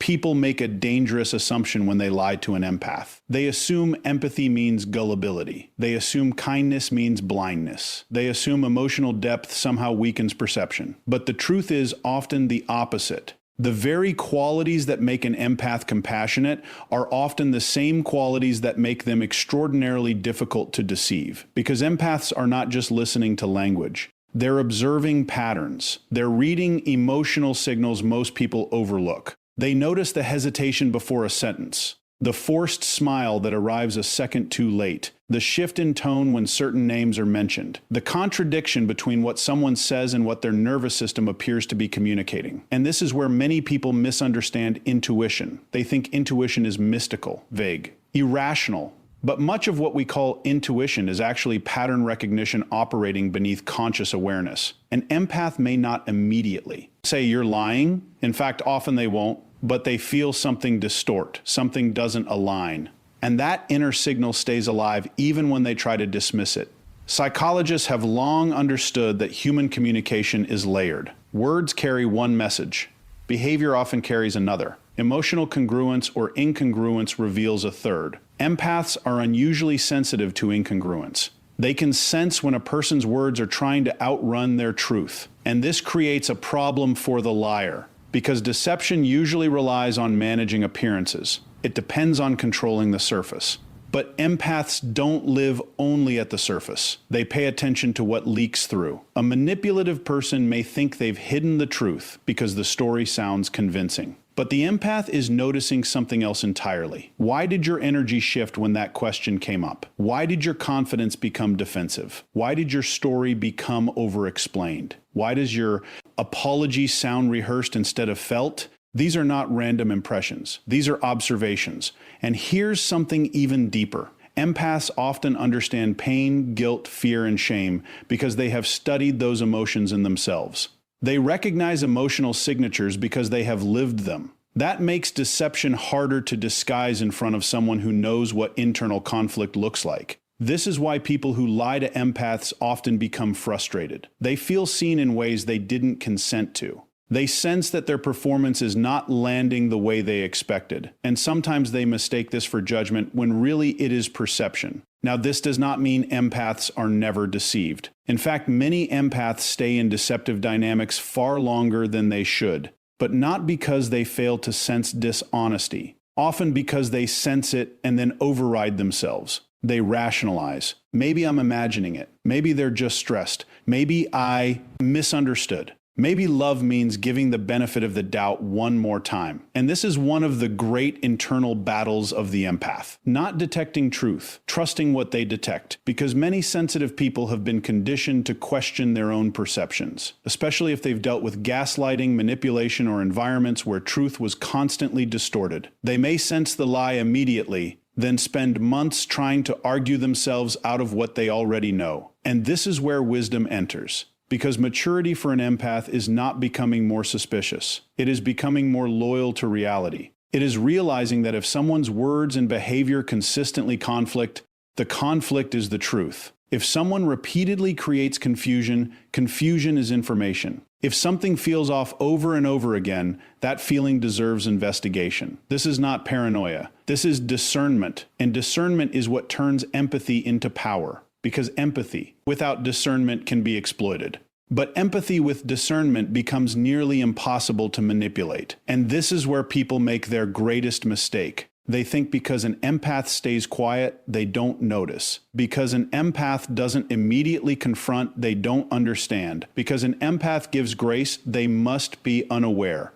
people make a dangerous assumption when they lie to an empath. They assume empathy means gullibility. They assume kindness means blindness. They assume emotional depth somehow weakens perception. But the truth is often the opposite. The very qualities that make an empath compassionate are often the same qualities that make them extraordinarily difficult to deceive. Because empaths are not just listening to language. They're observing patterns. They're reading emotional signals most people overlook. They notice the hesitation before a sentence, the forced smile that arrives a second too late, the shift in tone when certain names are mentioned, the contradiction between what someone says and what their nervous system appears to be communicating. And this is where many people misunderstand intuition. They think intuition is mystical, vague, irrational. But much of what we call intuition is actually pattern recognition operating beneath conscious awareness. An empath may not immediately say you're lying. In fact, often they won't, but they feel something distort, something doesn't align. And that inner signal stays alive even when they try to dismiss it. Psychologists have long understood that human communication is layered. Words carry one message. Behavior often carries another. Emotional congruence or incongruence reveals a third. Empaths are unusually sensitive to incongruence. They can sense when a person's words are trying to outrun their truth. And this creates a problem for the liar, because deception usually relies on managing appearances. It depends on controlling the surface. But empaths don't live only at the surface. They pay attention to what leaks through. A manipulative person may think they've hidden the truth because the story sounds convincing. But the empath is noticing something else entirely. Why did your energy shift when that question came up? Why did your confidence become defensive? Why did your story become over-explained? Why does your apology sound rehearsed instead of felt? These are not random impressions. These are observations. And here's something even deeper. Empaths often understand pain, guilt, fear, and shame because they have studied those emotions in themselves. They recognize emotional signatures because they have lived them. That makes deception harder to disguise in front of someone who knows what internal conflict looks like. This is why people who lie to empaths often become frustrated. They feel seen in ways they didn't consent to. They sense that their performance is not landing the way they expected, and sometimes they mistake this for judgment when really it is perception. Now, this does not mean empaths are never deceived. In fact, many empaths stay in deceptive dynamics far longer than they should, but not because they fail to sense dishonesty, often because they sense it and then override themselves. They rationalize. Maybe I'm imagining it. Maybe they're just stressed. Maybe I misunderstood. Maybe love means giving the benefit of the doubt one more time. And this is one of the great internal battles of the empath. Not detecting truth, trusting what they detect, because many sensitive people have been conditioned to question their own perceptions, especially if they've dealt with gaslighting, manipulation, or environments where truth was constantly distorted. They may sense the lie immediately, then spend months trying to argue themselves out of what they already know. And this is where wisdom enters. Because maturity for an empath is not becoming more suspicious. It is becoming more loyal to reality. It is realizing that if someone's words and behavior consistently conflict, the conflict is the truth. If someone repeatedly creates confusion, confusion is information. If something feels off over and over again, that feeling deserves investigation. This is not paranoia. This is discernment. And discernment is what turns empathy into power. Because empathy without discernment can be exploited. But empathy with discernment becomes nearly impossible to manipulate. And this is where people make their greatest mistake. They think because an empath stays quiet, they don't notice. Because an empath doesn't immediately confront, they don't understand. Because an empath gives grace, they must be unaware.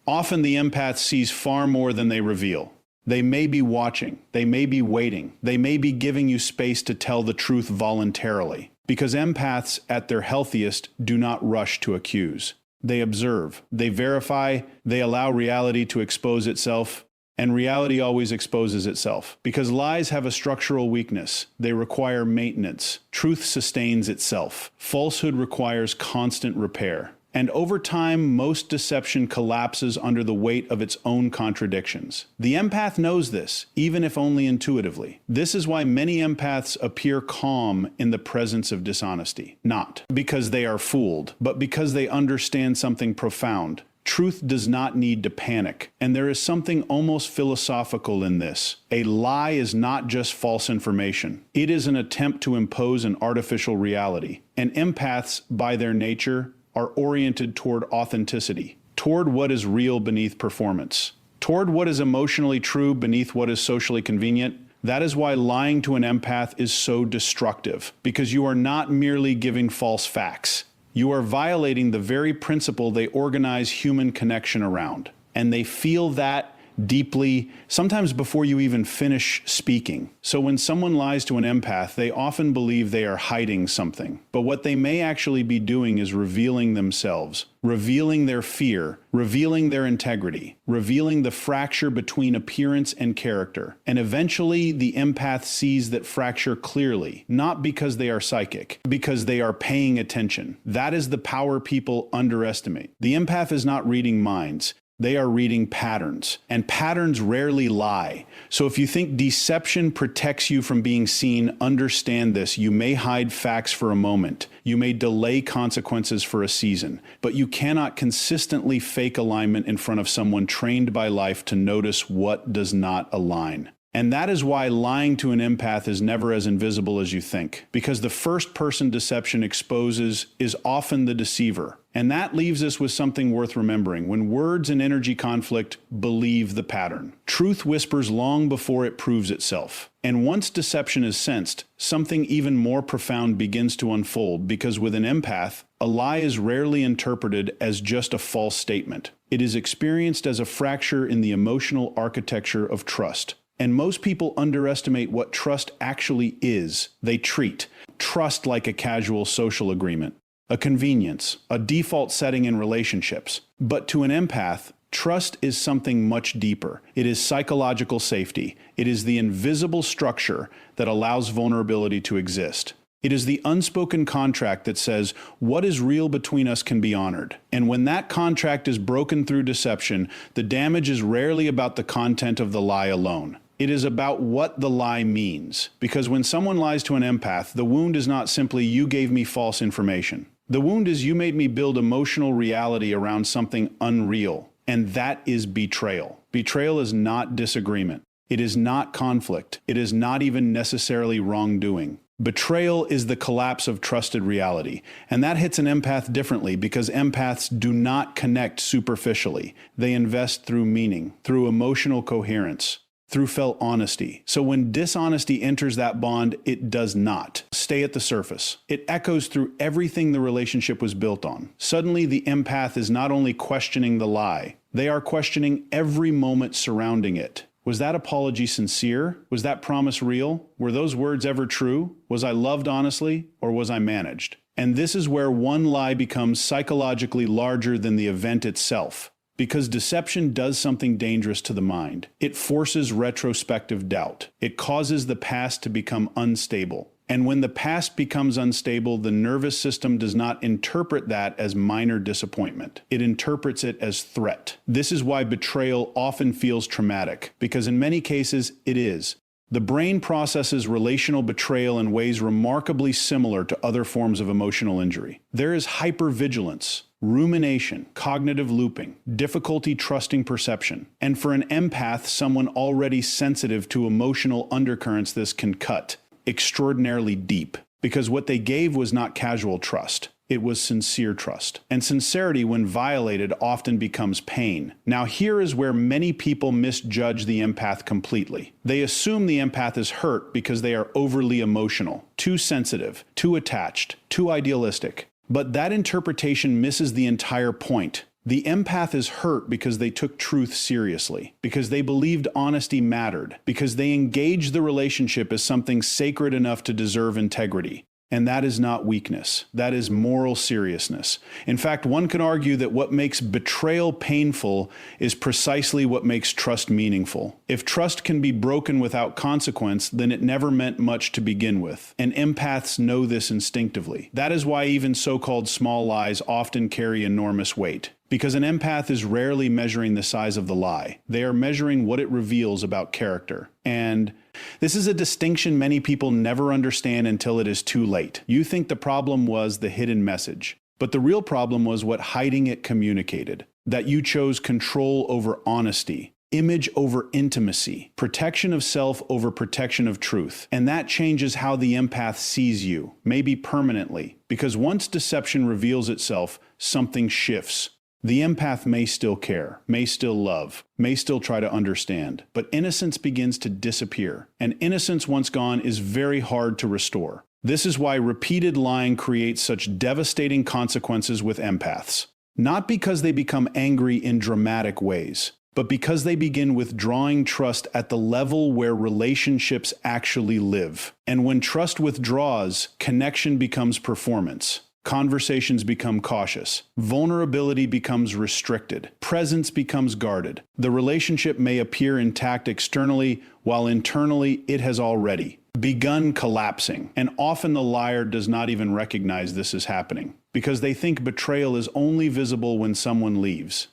Often the empath sees far more than they reveal. They may be watching, they may be waiting, they may be giving you space to tell the truth voluntarily. Because empaths, at their healthiest, do not rush to accuse. They observe, they verify, they allow reality to expose itself, and reality always exposes itself. Because lies have a structural weakness. They require maintenance. Truth sustains itself. Falsehood requires constant repair. And over time, most deception collapses under the weight of its own contradictions. The empath knows this, even if only intuitively. This is why many empaths appear calm in the presence of dishonesty. Not because they are fooled, but because they understand something profound. Truth does not need to panic, and there is something almost philosophical in this. A lie is not just false information. It is an attempt to impose an artificial reality. And empaths, by their nature, are oriented toward authenticity, toward what is real beneath performance, toward what is emotionally true beneath what is socially convenient. That is why lying to an empath is so destructive, because you are not merely giving false facts. You are violating the very principle they organize human connection around. And they feel that deeply, sometimes before you even finish speaking. So when someone lies to an empath, they often believe they are hiding something. But what they may actually be doing is revealing themselves, revealing their fear, revealing their integrity, revealing the fracture between appearance and character. And eventually, the empath sees that fracture clearly, not because they are psychic, because they are paying attention. That is the power people underestimate. The empath is not reading minds. They are reading patterns, and patterns rarely lie. So if you think deception protects you from being seen, understand this. You may hide facts for a moment. You may delay consequences for a season, but you cannot consistently fake alignment in front of someone trained by life to notice what does not align. And that is why lying to an empath is never as invisible as you think, because the first-person deception exposes is often the deceiver. And that leaves us with something worth remembering. When words and energy conflict, believe the pattern. Truth whispers long before it proves itself. And once deception is sensed, something even more profound begins to unfold, because with an empath, a lie is rarely interpreted as just a false statement. It is experienced as a fracture in the emotional architecture of trust. And most people underestimate what trust actually is. They treat trust like a casual social agreement, a convenience, a default setting in relationships. But to an empath, trust is something much deeper. It is psychological safety. It is the invisible structure that allows vulnerability to exist. It is the unspoken contract that says what is real between us can be honored. And when that contract is broken through deception, the damage is rarely about the content of the lie alone. It is about what the lie means. Because when someone lies to an empath, the wound is not simply you gave me false information. The wound is you made me build emotional reality around something unreal. And that is betrayal. Betrayal is not disagreement. It is not conflict. It is not even necessarily wrongdoing. Betrayal is the collapse of trusted reality. And that hits an empath differently because empaths do not connect superficially. They invest through meaning, through emotional coherence, through felt honesty. So when dishonesty enters that bond, it does not stay at the surface. It echoes through everything the relationship was built on. Suddenly, the empath is not only questioning the lie, they are questioning every moment surrounding it. Was that apology sincere? Was that promise real? Were those words ever true? Was I loved honestly, or was I managed? And this is where one lie becomes psychologically larger than the event itself. Because deception does something dangerous to the mind. It forces retrospective doubt. It causes the past to become unstable. And when the past becomes unstable, the nervous system does not interpret that as minor disappointment. It interprets it as threat. This is why betrayal often feels traumatic, because in many cases it is. The brain processes relational betrayal in ways remarkably similar to other forms of emotional injury. There is hypervigilance, rumination, cognitive looping, difficulty trusting perception. And for an empath, someone already sensitive to emotional undercurrents, this can cut extraordinarily deep, because what they gave was not casual trust. It was sincere trust. And sincerity, when violated, often becomes pain. Now, here is where many people misjudge the empath completely. They assume the empath is hurt because they are overly emotional, too sensitive, too attached, too idealistic. But that interpretation misses the entire point. The empath is hurt because they took truth seriously, because they believed honesty mattered, because they engaged the relationship as something sacred enough to deserve integrity. And that is not weakness. That is moral seriousness. In fact, one could argue that what makes betrayal painful is precisely what makes trust meaningful. If trust can be broken without consequence, then it never meant much to begin with. And empaths know this instinctively. That is why even so-called small lies often carry enormous weight. Because an empath is rarely measuring the size of the lie. They are measuring what it reveals about character. And this is a distinction many people never understand until it is too late. You think the problem was the hidden message. But the real problem was what hiding it communicated: that you chose control over honesty, image over intimacy, protection of self over protection of truth. And that changes how the empath sees you, maybe permanently, because once deception reveals itself, something shifts. The empath may still care, may still love, may still try to understand, but innocence begins to disappear. And innocence once gone is very hard to restore. This is why repeated lying creates such devastating consequences with empaths. Not because they become angry in dramatic ways, but because they begin withdrawing trust at the level where relationships actually live. And when trust withdraws, connection becomes performance. Conversations become cautious. Vulnerability becomes restricted. Presence becomes guarded. The relationship may appear intact externally, while internally it has already begun collapsing. And often the liar does not even recognize this is happening, because they think betrayal is only visible when someone leaves.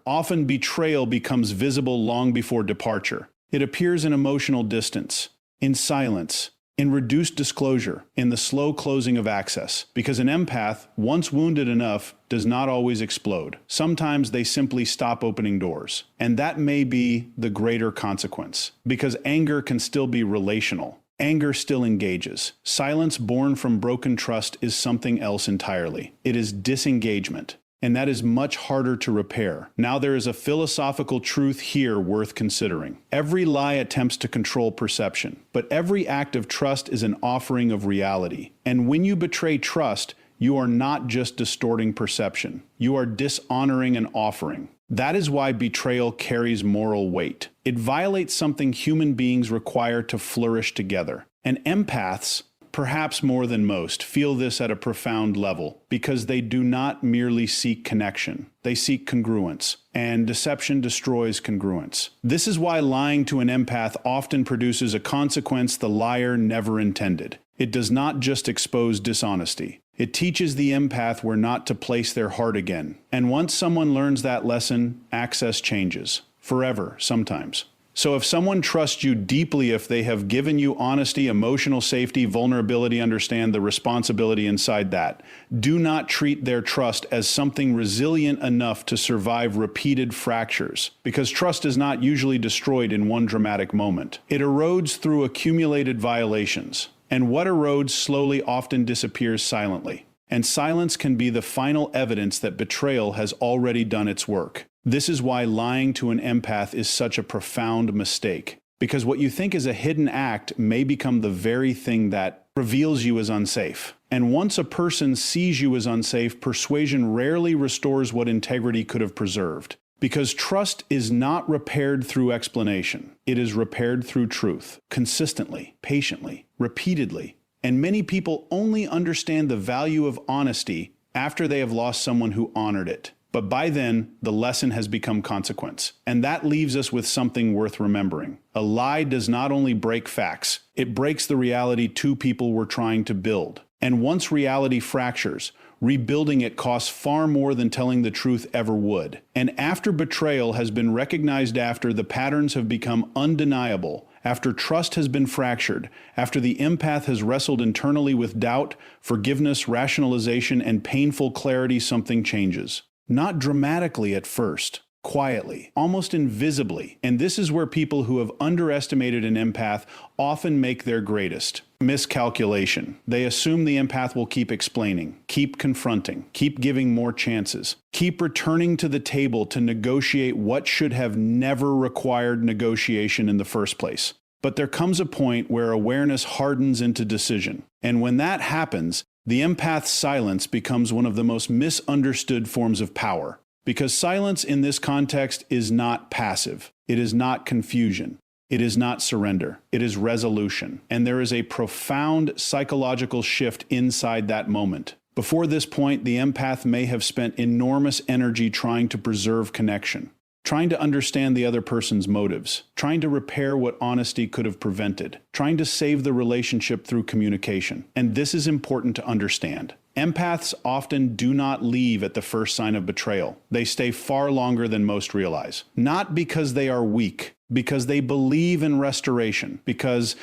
Often betrayal becomes visible long before departure. It appears in emotional distance, in silence, in reduced disclosure, in the slow closing of access. Because an empath, once wounded enough, does not always explode. Sometimes they simply stop opening doors. And that may be the greater consequence, because anger can still be relational. Anger still engages. Silence born from broken trust is something else entirely. It is disengagement. And that is much harder to repair. Now there is a philosophical truth here worth considering. Every lie attempts to control perception, but every act of trust is an offering of reality. And when you betray trust, you are not just distorting perception. You are dishonoring an offering. That is why betrayal carries moral weight. It violates something human beings require to flourish together. And empaths, perhaps more than most, feel this at a profound level, because they do not merely seek connection. They seek congruence, and deception destroys congruence. This is why lying to an empath often produces a consequence the liar never intended. It does not just expose dishonesty. It teaches the empath where not to place their heart again. And once someone learns that lesson, access changes. Forever, sometimes. So if someone trusts you deeply, if they have given you honesty, emotional safety, vulnerability, understand the responsibility inside that. Do not treat their trust as something resilient enough to survive repeated fractures, because trust is not usually destroyed in one dramatic moment. It erodes through accumulated violations, and what erodes slowly often disappears silently. And silence can be the final evidence that betrayal has already done its work. This is why lying to an empath is such a profound mistake, because what you think is a hidden act may become the very thing that reveals you as unsafe. And once a person sees you as unsafe, persuasion rarely restores what integrity could have preserved. Because trust is not repaired through explanation. It is repaired through truth, consistently, patiently, repeatedly. And many people only understand the value of honesty after they have lost someone who honored it. But by then, the lesson has become consequence. And that leaves us with something worth remembering. A lie does not only break facts, it breaks the reality two people were trying to build. And once reality fractures, rebuilding it costs far more than telling the truth ever would. And after betrayal has been recognized, after the patterns have become undeniable, after trust has been fractured, after the empath has wrestled internally with doubt, forgiveness, rationalization, and painful clarity, something changes. Not dramatically at first, quietly, almost invisibly. And this is where people who have underestimated an empath often make their greatest miscalculation. They assume the empath will keep explaining, keep confronting, keep giving more chances, keep returning to the table to negotiate what should have never required negotiation in the first place. But there comes a point where awareness hardens into decision. And when that happens, the empath's silence becomes one of the most misunderstood forms of power. Because silence in this context is not passive. It is not confusion. It is not surrender. It is resolution. And there is a profound psychological shift inside that moment. Before this point, the empath may have spent enormous energy trying to preserve connection, trying to understand the other person's motives, trying to repair what honesty could have prevented, trying to save the relationship through communication. And this is important to understand. Empaths often do not leave at the first sign of betrayal. They stay far longer than most realize. Not because they are weak, because they believe in restoration, because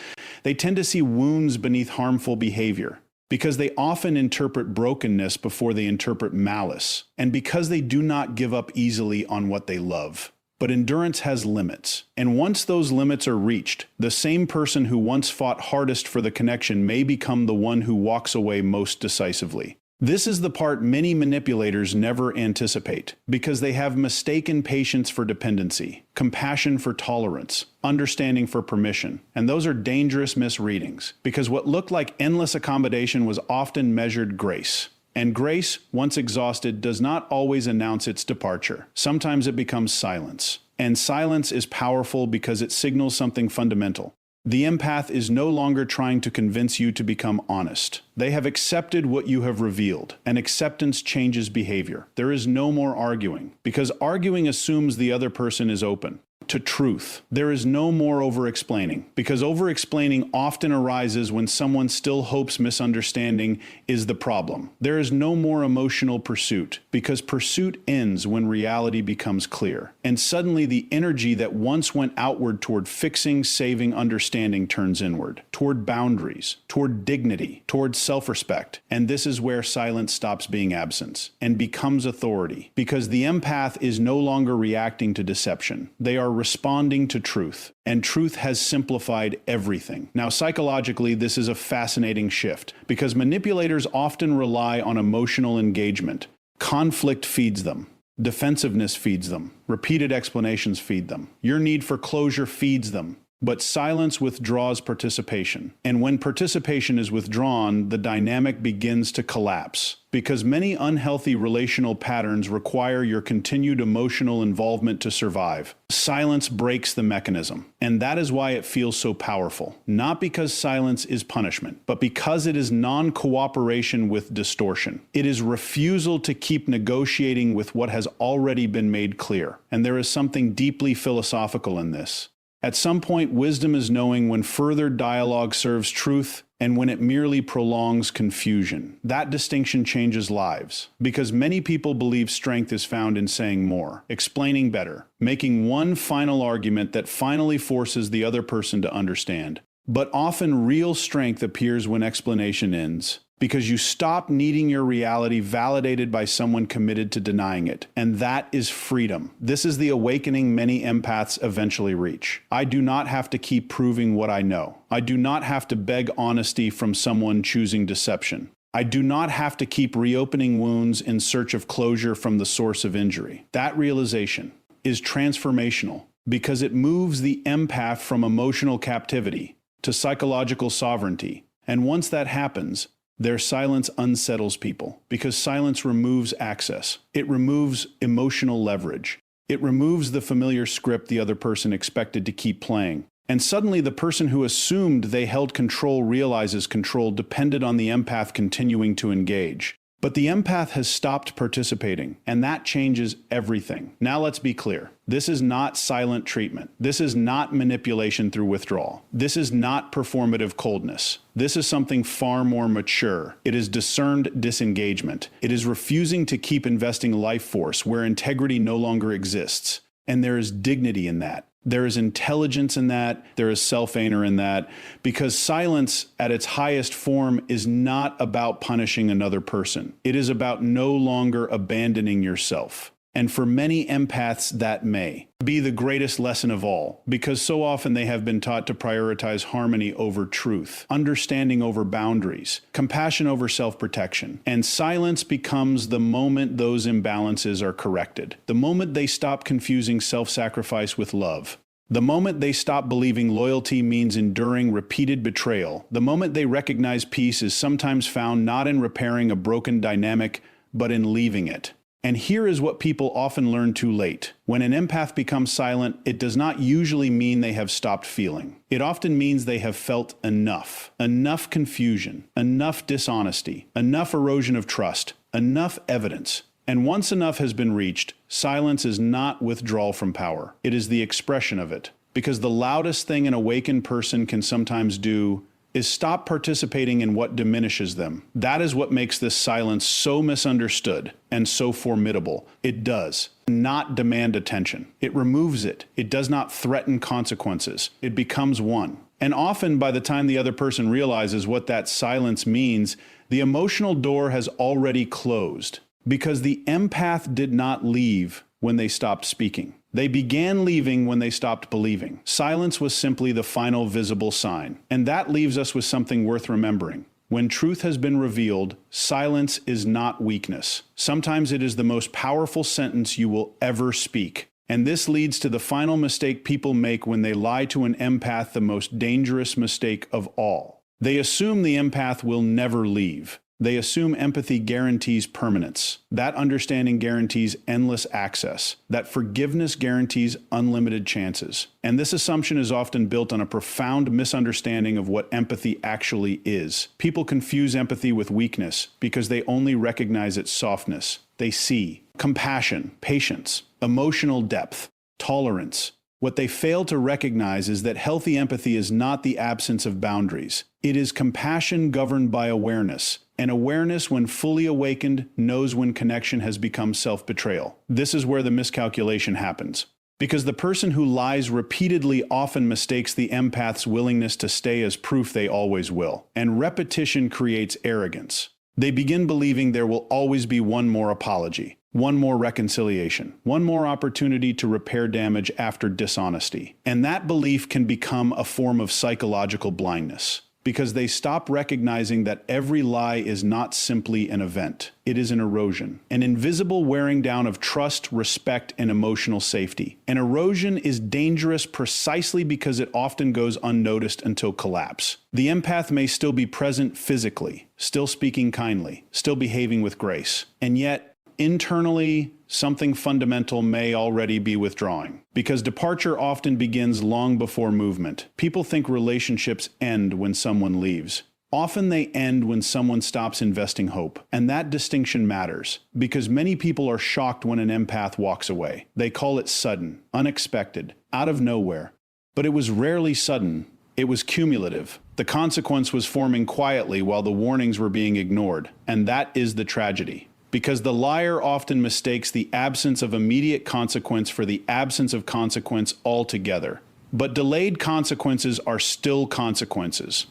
they tend to see wounds beneath harmful behavior. because they often interpret brokenness before they interpret malice, and because they do not give up easily on what they love. But endurance has limits, and once those limits are reached, the same person who once fought hardest for the connection may become the one who walks away most decisively. This is the part many manipulators never anticipate, because they have mistaken patience for dependency, compassion for tolerance, understanding for permission, and those are dangerous misreadings, because what looked like endless accommodation was often measured grace. And grace, once exhausted, does not always announce its departure. Sometimes it becomes silence. And silence is powerful because it signals something fundamental. The empath is no longer trying to convince you to become honest. They have accepted what you have revealed, and acceptance changes behavior. There is no more arguing, because arguing assumes the other person is open to truth. There is no more over-explaining, because over-explaining often arises when someone still hopes misunderstanding is the problem. There is no more emotional pursuit, because pursuit ends when reality becomes clear. And suddenly the energy that once went outward toward fixing, saving, understanding turns inward, toward boundaries, toward dignity, toward self-respect. And this is where silence stops being absence and becomes authority, because the empath is no longer reacting to deception. They are responding to truth, and truth has simplified everything. Now, psychologically, this is a fascinating shift, because manipulators often rely on emotional engagement. Conflict feeds them. Defensiveness feeds them. Repeated explanations feed them. Your need for closure feeds them. But silence withdraws participation. And when participation is withdrawn, the dynamic begins to collapse. Because many unhealthy relational patterns require your continued emotional involvement to survive. Silence breaks the mechanism. And that is why it feels so powerful. Not because silence is punishment, but because it is non-cooperation with distortion. It is refusal to keep negotiating with what has already been made clear. And there is something deeply philosophical in this. At some point, wisdom is knowing when further dialogue serves truth and when it merely prolongs confusion. That distinction changes lives, because many people believe strength is found in saying more, explaining better, making one final argument that finally forces the other person to understand. But often real strength appears when explanation ends, because you stop needing your reality validated by someone committed to denying it. And that is freedom. This is the awakening many empaths eventually reach. I do not have to keep proving what I know. I do not have to beg honesty from someone choosing deception. I do not have to keep reopening wounds in search of closure from the source of injury. That realization is transformational, because it moves the empath from emotional captivity to psychological sovereignty. And once that happens, their silence unsettles people, because silence removes access. It removes emotional leverage. It removes the familiar script the other person expected to keep playing. And suddenly the person who assumed they held control realizes control depended on the empath continuing to engage. But the empath has stopped participating, and that changes everything. Now let's be clear. This is not silent treatment. This is not manipulation through withdrawal. This is not performative coldness. This is something far more mature. It is discerned disengagement. It is refusing to keep investing life force where integrity no longer exists. And there is dignity in that. There is intelligence in that. There is self-aner in that, because silence at its highest form is not about punishing another person. It is about no longer abandoning yourself. And for many empaths, that may be the greatest lesson of all, because so often they have been taught to prioritize harmony over truth, understanding over boundaries, compassion over self-protection. And silence becomes the moment those imbalances are corrected, the moment they stop confusing self-sacrifice with love, the moment they stop believing loyalty means enduring repeated betrayal, the moment they recognize peace is sometimes found not in repairing a broken dynamic, but in leaving it. And here is what people often learn too late. When an empath becomes silent, it does not usually mean they have stopped feeling. It often means they have felt enough. Enough confusion, enough dishonesty, enough erosion of trust, enough evidence. And once enough has been reached, silence is not withdrawal from power. It is the expression of it. Because the loudest thing an awakened person can sometimes do is stop participating in what diminishes them. That is what makes this silence so misunderstood and so formidable. It does not demand attention. It removes it. It does not threaten consequences. It becomes one. And often, by the time the other person realizes what that silence means, the emotional door has already closed. Because the empath did not leave when they stopped speaking. They began leaving when they stopped believing. Silence was simply the final visible sign. And that leaves us with something worth remembering. When truth has been revealed, silence is not weakness. Sometimes it is the most powerful sentence you will ever speak. And this leads to the final mistake people make when they lie to an empath, the most dangerous mistake of all. They assume the empath will never leave. They assume empathy guarantees permanence. That understanding guarantees endless access. That forgiveness guarantees unlimited chances. And this assumption is often built on a profound misunderstanding of what empathy actually is. People confuse empathy with weakness because they only recognize its softness. They see compassion, patience, emotional depth, tolerance. What they fail to recognize is that healthy empathy is not the absence of boundaries. It is compassion governed by awareness. And awareness, when fully awakened, knows when connection has become self-betrayal. This is where the miscalculation happens. Because the person who lies repeatedly often mistakes the empath's willingness to stay as proof they always will. And repetition creates arrogance. They begin believing there will always be one more apology, one more reconciliation, one more opportunity to repair damage after dishonesty. And that belief can become a form of psychological blindness. Because they stop recognizing that every lie is not simply an event. It is an erosion, an invisible wearing down of trust, respect, and emotional safety. An erosion is dangerous precisely because it often goes unnoticed until collapse. The empath may still be present physically, still speaking kindly, still behaving with grace, and yet, internally, something fundamental may already be withdrawing. Because departure often begins long before movement. People think relationships end when someone leaves. Often they end when someone stops investing hope. And that distinction matters, because many people are shocked when an empath walks away. They call it sudden, unexpected, out of nowhere. But it was rarely sudden. It was cumulative. The consequence was forming quietly while the warnings were being ignored. And that is the tragedy. Because the liar often mistakes the absence of immediate consequence for the absence of consequence altogether. But delayed consequences are still consequences.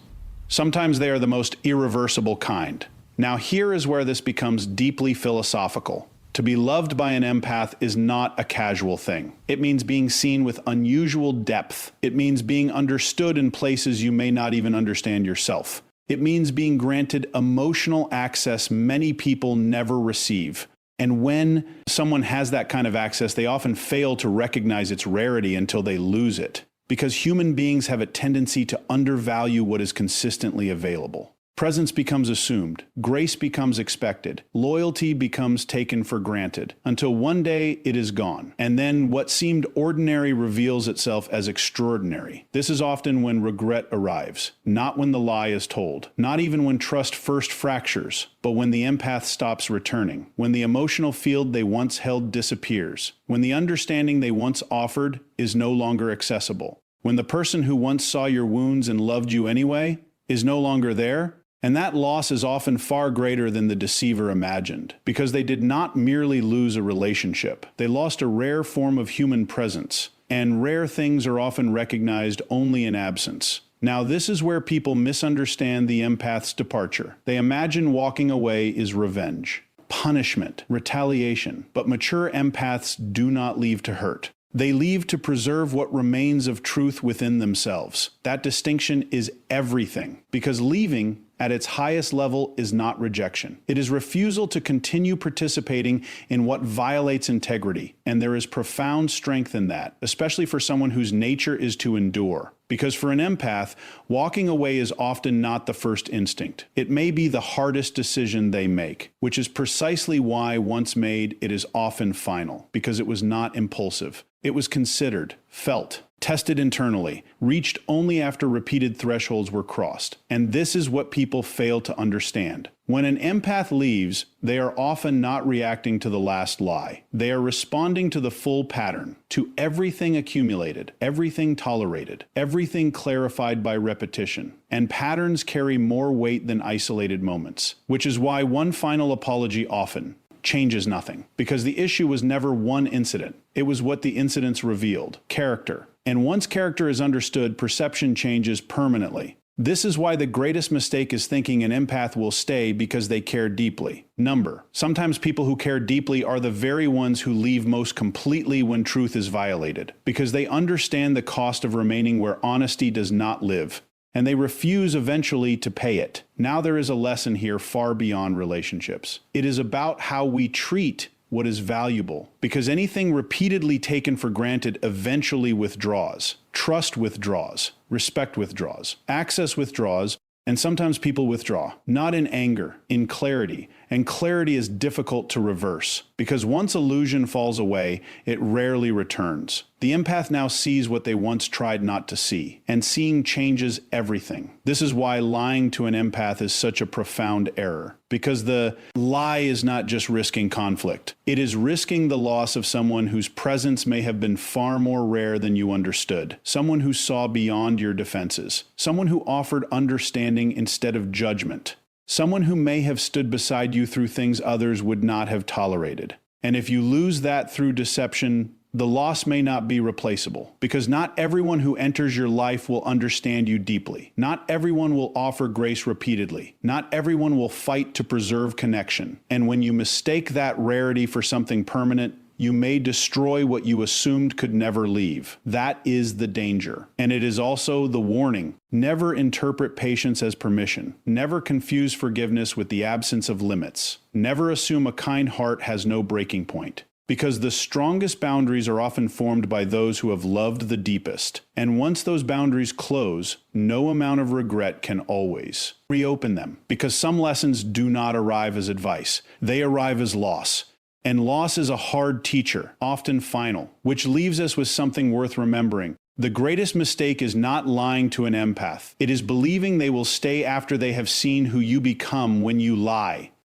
Sometimes they are the most irreversible kind. Now here is where this becomes deeply philosophical. To be loved by an empath is not a casual thing. It means being seen with unusual depth. It means being understood in places you may not even understand yourself. It means being granted emotional access many people never receive. And when someone has that kind of access, they often fail to recognize its rarity until they lose it. Because human beings have a tendency to undervalue what is consistently available. Presence becomes assumed, grace becomes expected, loyalty becomes taken for granted, until one day it is gone. And then what seemed ordinary reveals itself as extraordinary. This is often when regret arrives, not when the lie is told, not even when trust first fractures, but when the empath stops returning, when the emotional field they once held disappears, when the understanding they once offered is no longer accessible, when the person who once saw your wounds and loved you anyway is no longer there. And that loss is often far greater than the deceiver imagined, because they did not merely lose a relationship. They lost a rare form of human presence, and rare things are often recognized only in absence. Now, this is where people misunderstand the empath's departure. They imagine walking away is revenge, punishment, retaliation, but mature empaths do not leave to hurt. They leave to preserve what remains of truth within themselves. That distinction is everything, because leaving at its highest level is not rejection. It is refusal to continue participating in what violates integrity, and there is profound strength in that, especially for someone whose nature is to endure. Because for an empath, walking away is often not the first instinct. It may be the hardest decision they make, which is precisely why, once made, it is often final, because it was not impulsive. It was considered, felt, tested internally, reached only after repeated thresholds were crossed. And this is what people fail to understand. When an empath leaves, they are often not reacting to the last lie. They are responding to the full pattern, to everything accumulated, everything tolerated, everything clarified by repetition. And patterns carry more weight than isolated moments, which is why one final apology often changes nothing, because the issue was never one incident. It was what the incidents revealed: character, And once character is understood, perception changes permanently. This is why the greatest mistake is thinking an empath will stay because they care deeply. Sometimes people who care deeply are the very ones who leave most completely when truth is violated, because they understand the cost of remaining where honesty does not live, and they refuse eventually to pay it. Now there is a lesson here far beyond relationships. It is about how we treat what is valuable, because anything repeatedly taken for granted eventually withdraws. Trust withdraws, respect withdraws, access withdraws, and sometimes people withdraw, not in anger, in clarity. And clarity is difficult to reverse, because once illusion falls away, it rarely returns. The empath now sees what they once tried not to see, and seeing changes everything. This is why lying to an empath is such a profound error, because the lie is not just risking conflict. It is risking the loss of someone whose presence may have been far more rare than you understood, someone who saw beyond your defenses, someone who offered understanding instead of judgment, someone who may have stood beside you through things others would not have tolerated. And if you lose that through deception, the loss may not be replaceable, because not everyone who enters your life will understand you deeply. Not everyone will offer grace repeatedly. Not everyone will fight to preserve connection. And when you mistake that rarity for something permanent, you may destroy what you assumed could never leave. That is the danger. And it is also the warning. Never interpret patience as permission. Never confuse forgiveness with the absence of limits. Never assume a kind heart has no breaking point. Because the strongest boundaries are often formed by those who have loved the deepest. And once those boundaries close, no amount of regret can always reopen them. Because some lessons do not arrive as advice. They arrive as loss. And loss is a hard teacher, often final, which leaves us with something worth remembering. The greatest mistake is not lying to an empath. It is believing they will stay after they have seen who you become when you lie.